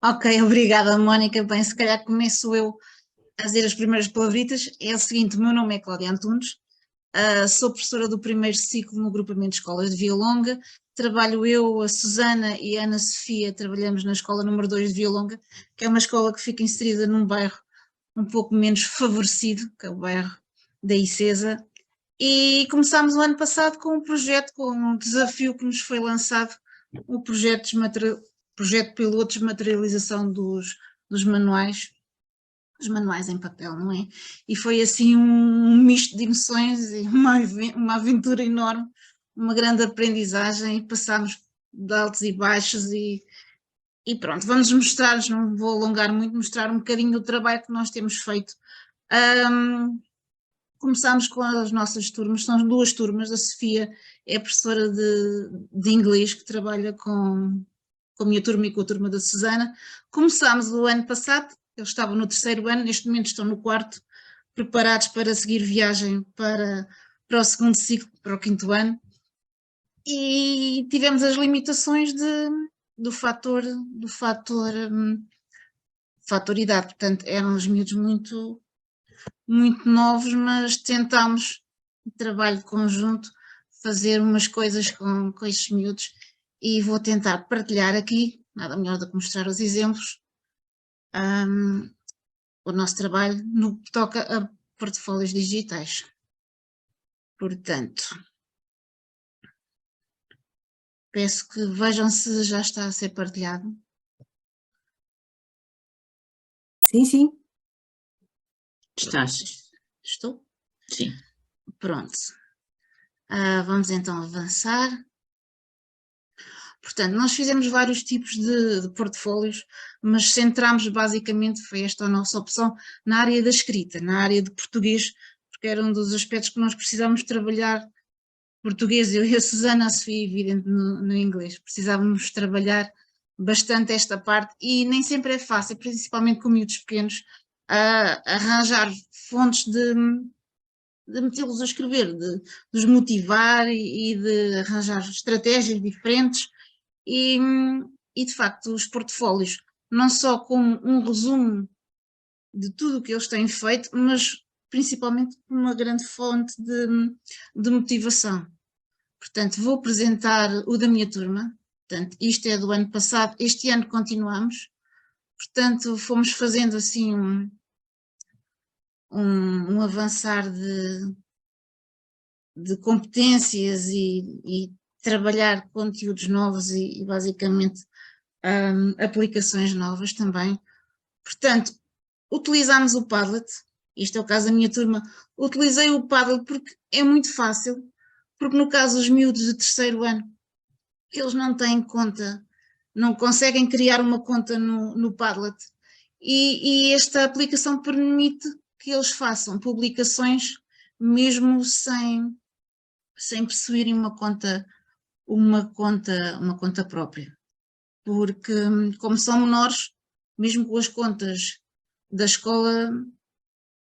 Ok, obrigada, Mónica. Bem, se calhar começo eu a dizer as primeiras palavritas. É o seguinte, o meu nome é Cláudia Antunes, sou professora do primeiro ciclo no grupamento de escolas de Vialonga. Trabalho eu, a Susana e a Ana Sofia, trabalhamos na escola número 2 de Vialonga, que é uma escola que fica inserida num bairro um pouco menos favorecido, que é o bairro da Icesa. E começámos o ano passado com um projeto, com um desafio que nos foi lançado, o projeto piloto de materialização dos manuais, os manuais em papel, não é? E foi assim um misto de emoções e uma aventura enorme, uma grande aprendizagem e passámos de altos e baixos e pronto, vamos mostrar, não vou alongar muito, mostrar um bocadinho do trabalho que nós temos feito. Começámos com as nossas turmas, são duas turmas, a Sofia é professora de inglês que trabalha com a minha turma e com a turma da Susana. Começámos o ano passado, eles estavam no terceiro ano, neste momento estão no quarto, preparados para seguir viagem para o segundo ciclo, para o quinto ano, e tivemos as limitações do fator, fator idade, portanto eram os miúdos muito novos, mas tentámos, trabalho de conjunto, fazer umas coisas com estes miúdos e vou tentar partilhar aqui, nada melhor do que mostrar os exemplos, o nosso trabalho no que toca a portfólios digitais. Portanto, peço que vejam se já está a ser partilhado. Sim, sim. Estás? Estou? Sim. Pronto. Vamos então avançar. Portanto, nós fizemos vários tipos de portfólios, mas centrámos basicamente, foi esta a nossa opção, na área da escrita, na área de português, porque era um dos aspectos que nós precisávamos trabalhar, português, eu e a Susana, a Sofia, evidente, no inglês, precisávamos trabalhar bastante esta parte e nem sempre é fácil, principalmente com miúdos pequenos, arranjar fontes de metê-los a escrever, de os motivar e de arranjar estratégias diferentes e de facto os portfólios, não só como um resumo de tudo o que eles têm feito, mas principalmente uma grande fonte de motivação. Portanto, vou apresentar o da minha turma, portanto, isto é do ano passado, este ano continuamos, portanto, fomos fazendo assim um avançar de competências e trabalhar conteúdos novos e basicamente aplicações novas também. Portanto, utilizámos o Padlet, isto é o caso da minha turma, utilizei o Padlet porque é muito fácil, porque no caso dos miúdos de terceiro ano, eles não têm conta, não conseguem criar uma conta no Padlet e esta aplicação permite que eles façam publicações mesmo sem possuírem uma conta própria, porque como são menores, mesmo com as contas da escola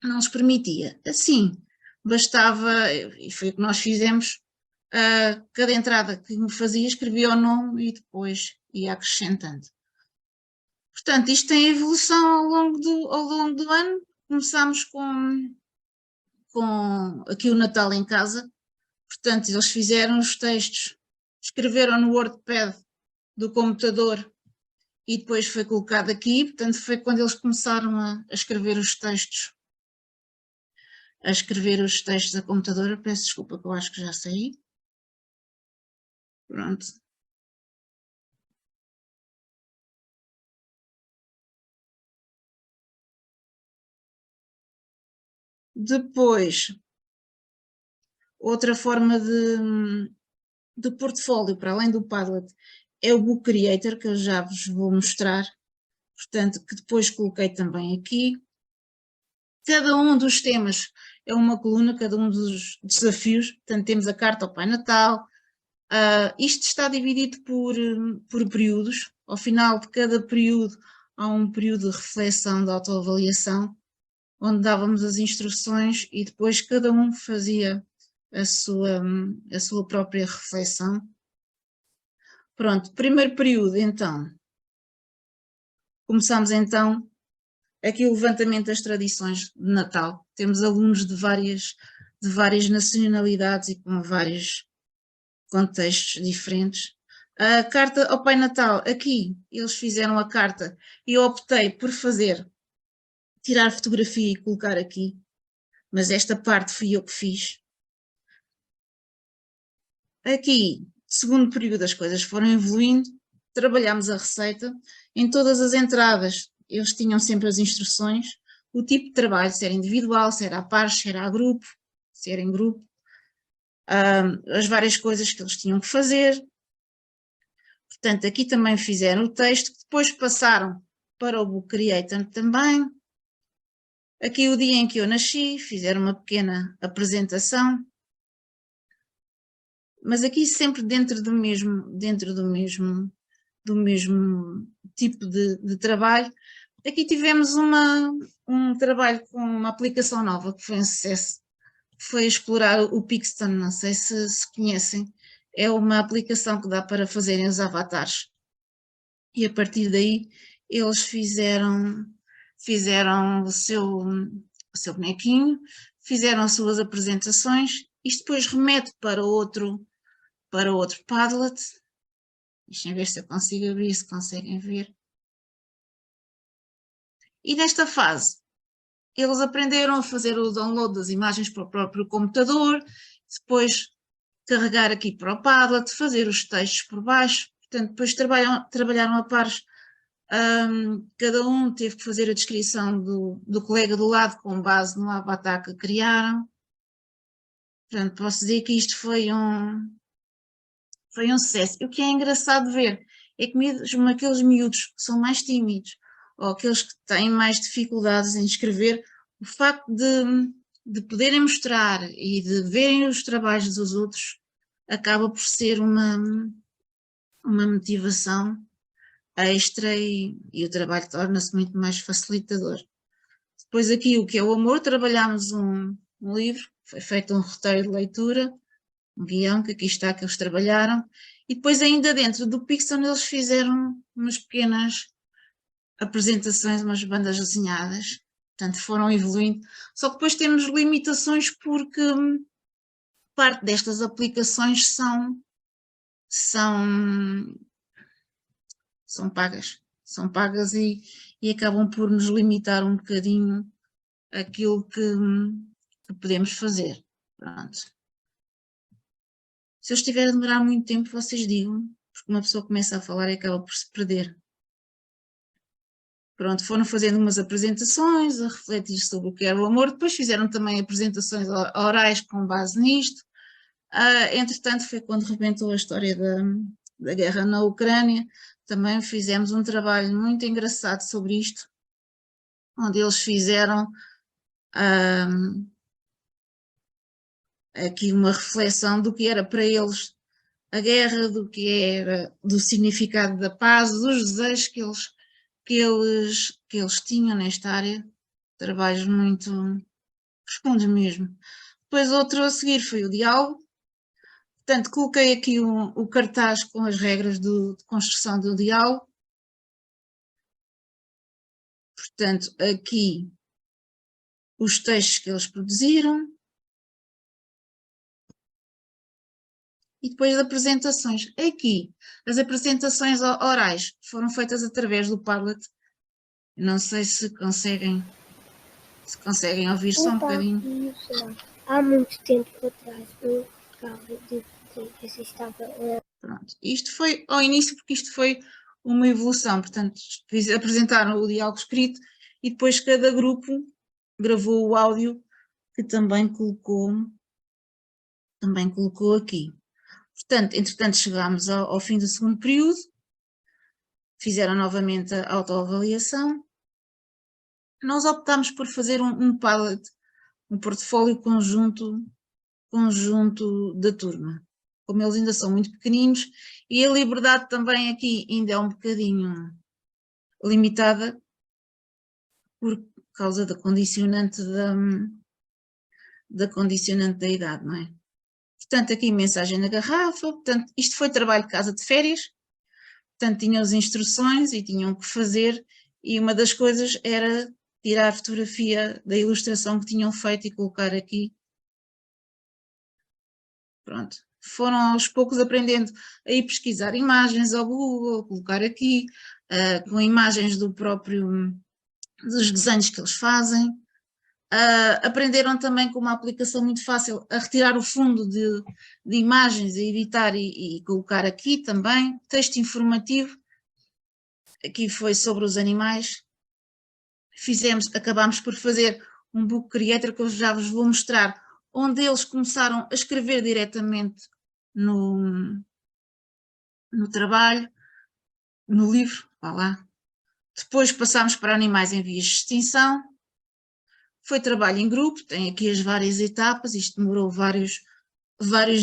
não se permitia. Assim, bastava, e foi o que nós fizemos, cada entrada que me fazia escrevia o nome e depois ia acrescentando. Portanto, isto tem evolução ao longo do ano. Começámos com aqui o Natal em casa, portanto, eles fizeram os textos, escreveram no WordPad do computador e depois foi colocado aqui, portanto foi quando eles começaram a escrever os textos a computador. Peço desculpa que eu acho que já saí. Pronto. Depois, outra forma de portfólio, para além do Padlet, é o Book Creator, que eu já vos vou mostrar, portanto, que depois coloquei também aqui. Cada um dos temas é uma coluna, cada um dos desafios, portanto temos a carta ao Pai Natal, isto está dividido por períodos, ao final de cada período há um período de reflexão, de autoavaliação, onde dávamos as instruções e depois cada um fazia a sua própria reflexão. Pronto, primeiro período então, Começámos então aqui o levantamento das tradições de Natal. Temos alunos de várias nacionalidades e com vários contextos diferentes. A carta ao Pai Natal, aqui eles fizeram a carta e eu optei por tirar fotografia e colocar aqui, mas esta parte fui eu que fiz. Aqui, segundo período, as coisas foram evoluindo, trabalhámos a receita, em todas as entradas eles tinham sempre as instruções, o tipo de trabalho, se era individual, se era a pares, se era a grupo, se era em grupo, as várias coisas que eles tinham que fazer. Portanto, aqui também fizeram o texto, depois passaram para o Book Creator também. Aqui o dia em que eu nasci, fizeram uma pequena apresentação, mas aqui sempre dentro do mesmo tipo de trabalho. Aqui tivemos um trabalho com uma aplicação nova que foi um sucesso, foi explorar o Pixton, não sei se conhecem, é uma aplicação que dá para fazerem os avatares. E a partir daí eles fizeram o seu bonequinho, fizeram as suas apresentações, isto depois remete para outro Padlet. Deixem ver se eu consigo abrir, se conseguem ver. E nesta fase, eles aprenderam a fazer o download das imagens para o próprio computador, depois carregar aqui para o Padlet, fazer os textos por baixo, portanto, depois trabalharam a pares, cada um teve que fazer a descrição do colega do lado com base no avatar que criaram. Portanto, posso dizer que isto foi um sucesso. E o que é engraçado ver é que mesmo aqueles miúdos que são mais tímidos ou aqueles que têm mais dificuldades em escrever, o facto de poderem mostrar e de verem os trabalhos dos outros acaba por ser uma motivação extra e o trabalho torna-se muito mais facilitador. Depois aqui o que é o amor, trabalhámos um livro, foi feito um roteiro de leitura, um guião que aqui está que eles trabalharam, e depois ainda dentro do Pixton eles fizeram umas pequenas apresentações, umas bandas desenhadas, portanto foram evoluindo, só que depois temos limitações porque parte destas aplicações são pagas e acabam por nos limitar um bocadinho aquilo que podemos fazer. Pronto. Se eu estiver a demorar muito tempo, vocês digam, porque uma pessoa começa a falar e acaba por se perder. Pronto, foram fazendo umas apresentações, a refletir sobre o que era o amor, depois fizeram também apresentações orais com base nisto. Entretanto, foi quando rebentou a história da guerra na Ucrânia, também fizemos um trabalho muito engraçado sobre isto, onde eles fizeram aqui uma reflexão do que era para eles a guerra, do que era, do significado da paz, dos desejos que eles tinham nesta área, trabalhos muito profundos mesmo. Depois outro a seguir foi o diálogo, portanto coloquei aqui o cartaz com as regras de construção do diálogo, portanto aqui os textos que eles produziram, e depois as apresentações. Aqui, as apresentações orais foram feitas através do Padlet. Não sei se conseguem ouvir só um bocadinho. Há muito tempo atrás, eu estava... Pronto. Isto foi ao início, porque isto foi uma evolução. Portanto, apresentaram o diálogo escrito e depois cada grupo gravou o áudio que também colocou aqui. Portanto, entretanto chegámos ao fim do segundo período, fizeram novamente a autoavaliação. Nós optámos por fazer um Padlet, um portfólio conjunto da turma. Como eles ainda são muito pequeninos e a liberdade também aqui ainda é um bocadinho limitada por causa da condicionante da idade, não é? Portanto, aqui mensagem na garrafa, portanto, isto foi trabalho de casa de férias, portanto, tinham as instruções e tinham que fazer, E uma das coisas era tirar a fotografia da ilustração que tinham feito e colocar aqui. Pronto. Foram aos poucos aprendendo a ir pesquisar imagens ao Google, colocar aqui, com imagens dos desenhos que eles fazem. Aprenderam também com uma aplicação muito fácil a retirar o fundo de imagens, a editar e colocar aqui também. Texto informativo, aqui foi sobre os animais. Acabámos por fazer um book creator que eu já vos vou mostrar, onde eles começaram a escrever diretamente no trabalho, no livro, vá lá. Depois passámos para animais em vias de extinção. Foi trabalho em grupo, tem aqui as várias etapas, isto demorou vários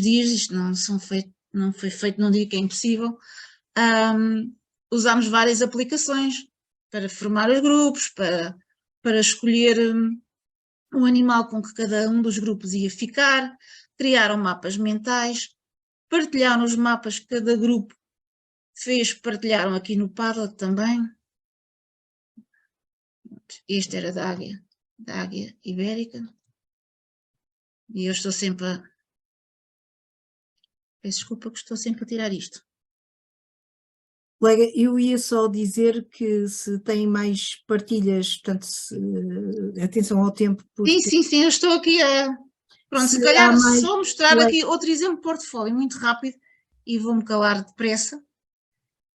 dias, isto não foi feito num dia que é impossível. Usámos várias aplicações para formar os grupos, para escolher o animal com que cada um dos grupos ia ficar, criaram mapas mentais, partilharam os mapas que cada grupo fez, partilharam aqui no Padlet também. Este era da águia ibérica. E eu estou sempre a... Peço desculpa que estou sempre a tirar isto. Colega, eu ia só dizer que se tem mais partilhas, portanto, atenção ao tempo. Porque Sim, eu estou aqui a... Pronto, se calhar só mostrar aqui outro exemplo de portfólio muito rápido e vou-me calar depressa,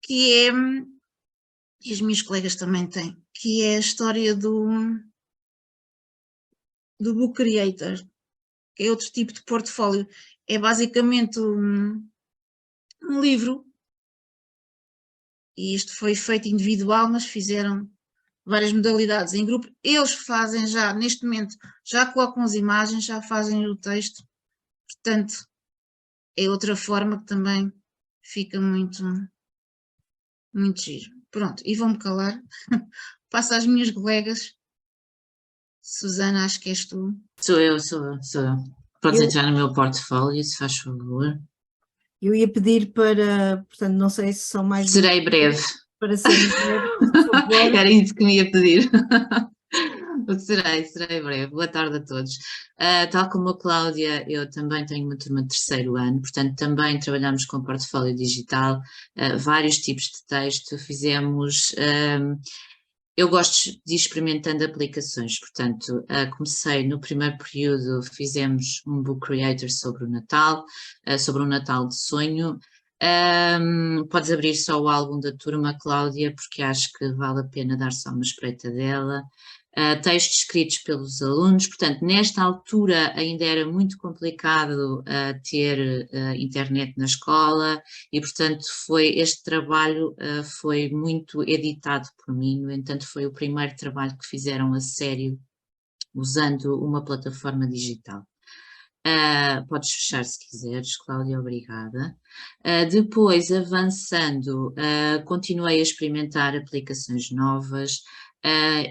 que é, e as minhas colegas também têm, que é a história do Book Creator, que é outro tipo de portfólio. É basicamente um livro, e isto foi feito individual, mas fizeram várias modalidades em grupo. Eles fazem já, neste momento, já colocam as imagens, já fazem o texto, portanto, é outra forma que também fica muito giro. Pronto, e vou-me calar. Passo às minhas colegas. Susana, acho que és tu. Sou eu. Podes entrar no meu portfólio, se faz favor. Eu ia pedir para, portanto, não sei se são mais... Serei breve. Para serem breves, por favor. Era isso que me ia pedir. Serei breve. Boa tarde a todos. Tal como a Cláudia, eu também tenho uma turma de terceiro ano, portanto também trabalhamos com portfólio digital, vários tipos de texto, fizemos... eu gosto de ir experimentando aplicações, portanto, comecei no primeiro período, fizemos um book creator sobre o Natal, sobre um Natal de sonho. Podes abrir só o álbum da turma, Cláudia, porque acho que vale a pena dar só uma espreita dela. Textos escritos pelos alunos, portanto, nesta altura ainda era muito complicado ter internet na escola e, portanto, este trabalho foi muito editado por mim, no entanto, foi o primeiro trabalho que fizeram a sério usando uma plataforma digital. Podes fechar se quiseres, Cláudia, obrigada. Depois, avançando, continuei a experimentar aplicações novas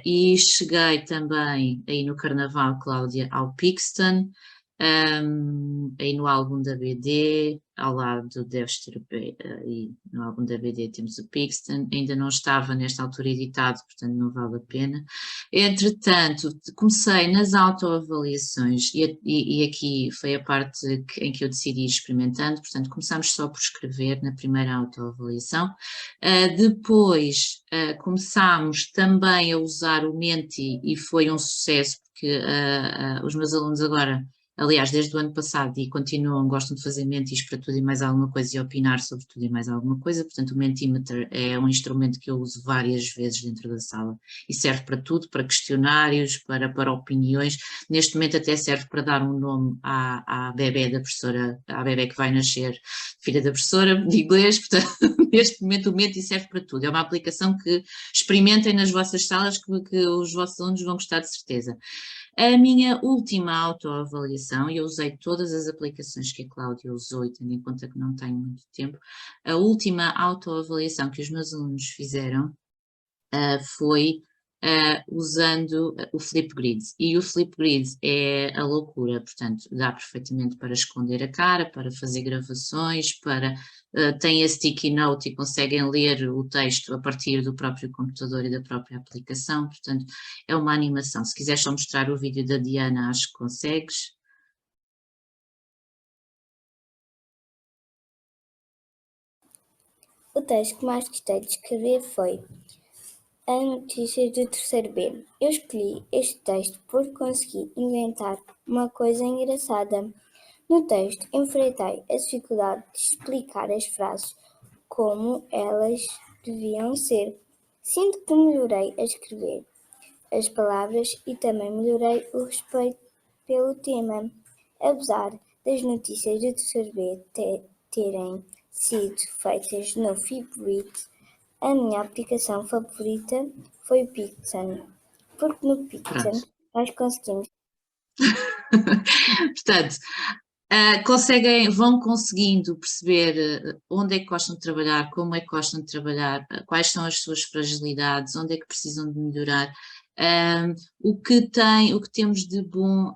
e cheguei também, aí no Carnaval, Cláudia, ao Pixton, aí no álbum da BD, ao lado deves ter, aí no álbum da BD temos o Pixton, ainda não estava nesta altura editado, portanto não vale a pena. Entretanto, comecei nas autoavaliações e aqui foi a parte em que eu decidi ir experimentando, portanto começámos só por escrever na primeira autoavaliação, depois começámos também a usar o Menti e foi um sucesso porque os meus alunos agora, aliás, desde o ano passado e continuam, gostam de fazer mentis para tudo e mais alguma coisa e opinar sobre tudo e mais alguma coisa, portanto o Mentimeter é um instrumento que eu uso várias vezes dentro da sala e serve para tudo, para questionários, para opiniões, neste momento até serve para dar um nome à bebé da professora, à bebé que vai nascer, filha da professora de inglês, portanto neste momento o Menti serve para tudo, é uma aplicação que experimentem nas vossas salas que os vossos alunos vão gostar de certeza. A minha última autoavaliação, e eu usei todas as aplicações que a Cláudia usou e tendo em conta que não tenho muito tempo, a última autoavaliação que os meus alunos fizeram foi usando o Flipgrid. E o Flipgrid é a loucura, portanto, dá perfeitamente para esconder a cara, para fazer gravações, tem a sticky note e conseguem ler o texto a partir do próprio computador e da própria aplicação, portanto, é uma animação. Se quiseres só mostrar o vídeo da Diana, acho que consegues. O texto que mais gostei de escrever foi a notícias do terceiro B. Eu escolhi este texto porque consegui inventar uma coisa engraçada. No texto, enfrentei a dificuldade de explicar as frases como elas deviam ser. Sinto que melhorei a escrever as palavras e também melhorei o respeito pelo tema. Apesar das notícias do terceiro B terem sido feitas no Flipgrid, a minha aplicação favorita foi o Picton, porque no Picton nós conseguimos. Portanto, vão conseguindo perceber onde é que gostam de trabalhar, como é que gostam de trabalhar, quais são as suas fragilidades, onde é que precisam de melhorar. O que temos de bom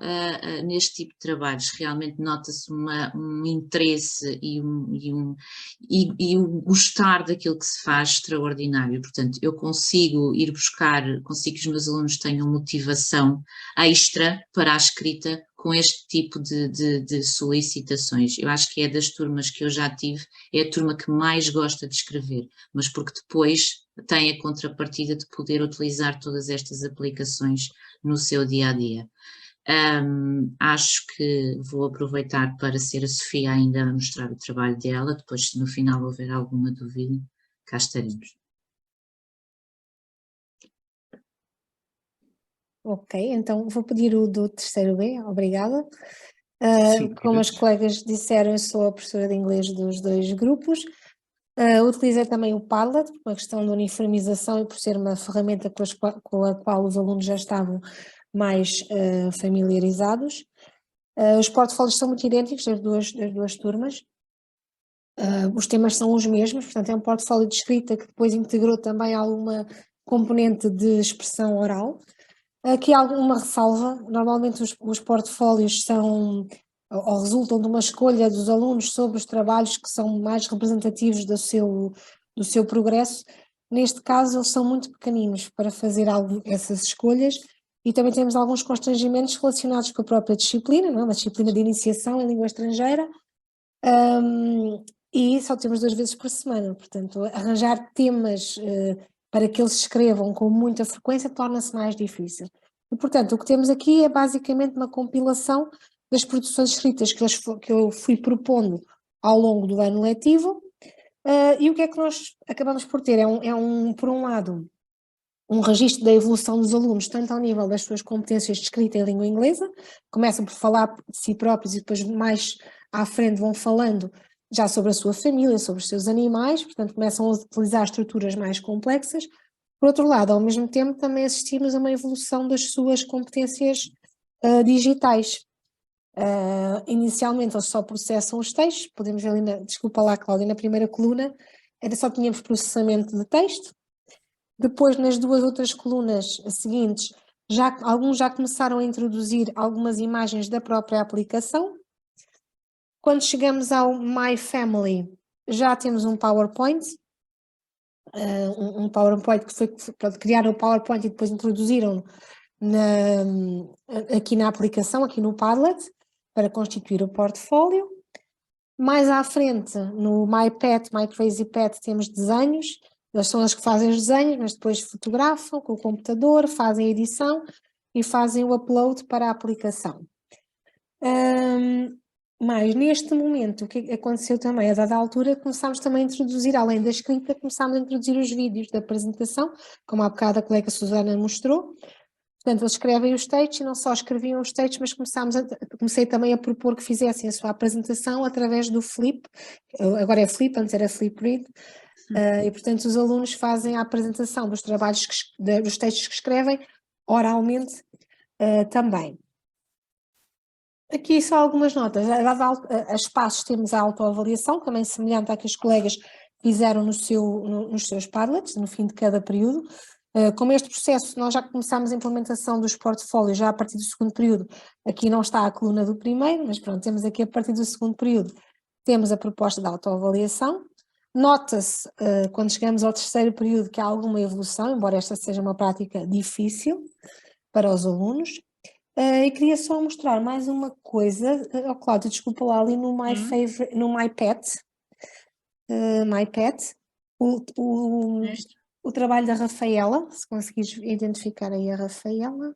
neste tipo de trabalhos, realmente nota-se um interesse e um gostar daquilo que se faz extraordinário. Portanto, eu consigo consigo que os meus alunos tenham motivação extra para a escrita com este tipo de solicitações. Eu acho que é das turmas que eu já tive, é a turma que mais gosta de escrever, mas porque depois tem a contrapartida de poder utilizar todas estas aplicações no seu dia-a-dia. Acho que vou aproveitar para ser a Sofia ainda a mostrar o trabalho dela, depois se no final houver alguma dúvida, cá estaremos. Ok, então vou pedir o do terceiro B, obrigada. Como os colegas disseram, eu sou a professora de inglês dos dois grupos. Utilizei também o Padlet, por uma questão de uniformização e por ser uma ferramenta com a qual os alunos já estavam mais familiarizados. Os portfólios são muito idênticos das duas turmas. Os temas são os mesmos, portanto é um portfólio de escrita que depois integrou também alguma componente de expressão oral. Aqui há alguma ressalva, normalmente os portfólios são ou resultam de uma escolha dos alunos sobre os trabalhos que são mais representativos do seu progresso. Neste caso, eles são muito pequeninos para fazer essas escolhas e também temos alguns constrangimentos relacionados com a própria disciplina, não é? Uma disciplina de iniciação em língua estrangeira, e só temos 2 vezes por semana, portanto, arranjar temas para que eles escrevam com muita frequência torna-se mais difícil. E, portanto, o que temos aqui é basicamente uma compilação das produções escritas que eu fui propondo ao longo do ano letivo, e o que é que nós acabamos por ter? Por um lado, um registro da evolução dos alunos, tanto ao nível das suas competências de escrita em língua inglesa, começam por falar de si próprios e depois mais à frente vão falando já sobre a sua família, sobre os seus animais, portanto começam a utilizar estruturas mais complexas. Por outro lado, ao mesmo tempo, também assistimos a uma evolução das suas competências digitais. Inicialmente eles só processam os textos, podemos ver ali, desculpa lá Cláudia, na primeira coluna, só tínhamos processamento de texto. Depois, nas 2 outras colunas seguintes, alguns já começaram a introduzir algumas imagens da própria aplicação. Quando chegamos ao My Family, já temos um PowerPoint, um PowerPoint que foi para criar o PowerPoint e depois introduziram aqui na aplicação, aqui no Padlet, para constituir o portfólio. Mais à frente, no My Pet, My Crazy Pet, temos desenhos. Eles são os que fazem os desenhos, mas depois fotografam com o computador, fazem a edição e fazem o upload para a aplicação. Mas neste momento, o que aconteceu também, a dada altura, começámos também a introduzir, além da escrita, começámos a introduzir os vídeos da apresentação, como há bocado a colega Susana mostrou. Portanto, eles escrevem os textos e não só escreviam os textos, mas comecei também a propor que fizessem a sua apresentação através do Flip, agora é Flip, antes era Flipgrid, e portanto os alunos fazem a apresentação dos trabalhos, dos textos que escrevem oralmente também. Aqui só algumas notas. A espaços temos a autoavaliação, também semelhante à que os colegas fizeram nos seus Padlets, no fim de cada período. Como este processo, nós já começámos a implementação dos portfólios já a partir do segundo período, aqui não está a coluna do primeiro, mas pronto, temos aqui a partir do segundo período, temos a proposta de autoavaliação. Nota-se, quando chegamos ao terceiro período, que há alguma evolução, embora esta seja uma prática difícil para os alunos. E queria só mostrar mais uma coisa, Cláudia, desculpa lá, ali no My Favorite, no My Pet, o trabalho da Rafaela, se conseguires identificar aí a Rafaela.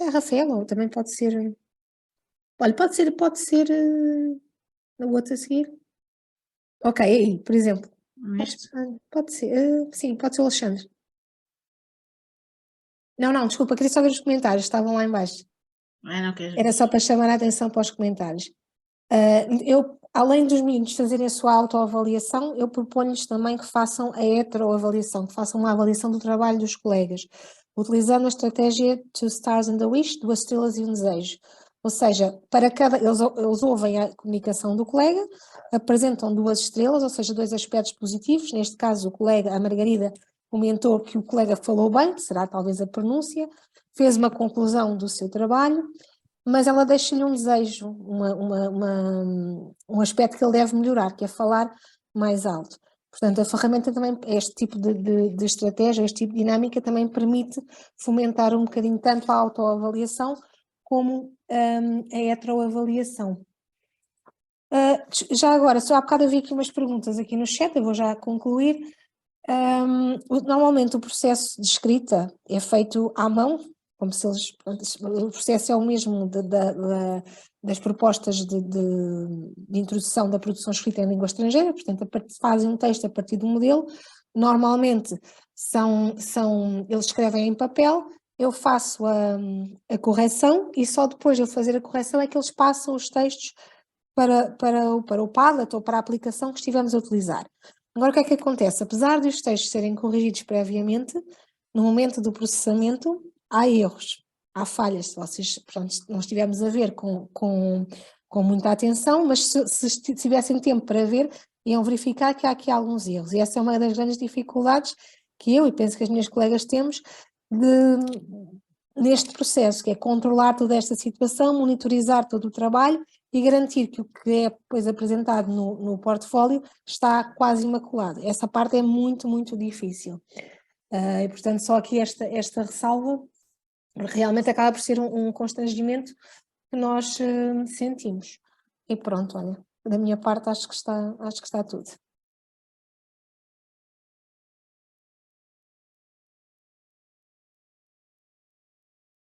É a Rafaela, ou também pode ser, olha, pode ser o outro a seguir. Ok, aí, por exemplo. Pode ser, sim, pode ser o Alexandre. Não, desculpa, queria só ver os comentários, estavam lá em baixo. Era só para chamar a atenção para os comentários. Eu, além dos meninos fazerem a sua autoavaliação, eu proponho-lhes também que façam a heteroavaliação, que façam uma avaliação do trabalho dos colegas, utilizando a estratégia 2 stars and a wish, 2 estrelas e um desejo. Ou seja, para cada, eles ouvem a comunicação do colega, apresentam 2 estrelas, ou seja, 2 aspectos positivos, neste caso o colega, a Margarida, comentou que o colega falou bem, que será talvez a pronúncia, fez uma conclusão do seu trabalho, mas ela deixa-lhe um desejo, um aspecto que ele deve melhorar, que é falar mais alto. Portanto, a ferramenta também, este tipo de estratégia, este tipo de dinâmica também permite fomentar um bocadinho tanto a autoavaliação como a heteroavaliação. Já agora, só há bocado havia aqui umas perguntas aqui no chat, eu vou já concluir. Normalmente o processo de escrita é feito à mão, como se eles, o processo é o mesmo das propostas de introdução da produção escrita em língua estrangeira, portanto fazem um texto a partir do modelo, normalmente eles escrevem em papel, eu faço a correção e só depois de eu fazer a correção é que eles passam os textos para o Padlet ou para a aplicação que estivemos a utilizar. Agora o que é que acontece? Apesar de os textos serem corrigidos previamente, no momento do processamento há erros, há falhas, se vocês não estivermos a ver com muita atenção, mas se tivessem tempo para ver, iam verificar que há aqui alguns erros, e essa é uma das grandes dificuldades que eu e penso que as minhas colegas temos neste processo, que é controlar toda esta situação, monitorizar todo o trabalho e garantir que o que é depois apresentado no portfólio está quase imaculado. Essa parte é muito, muito difícil. E portanto só aqui esta ressalva realmente acaba por ser um constrangimento que nós sentimos. E pronto, olha, da minha parte acho que está tudo.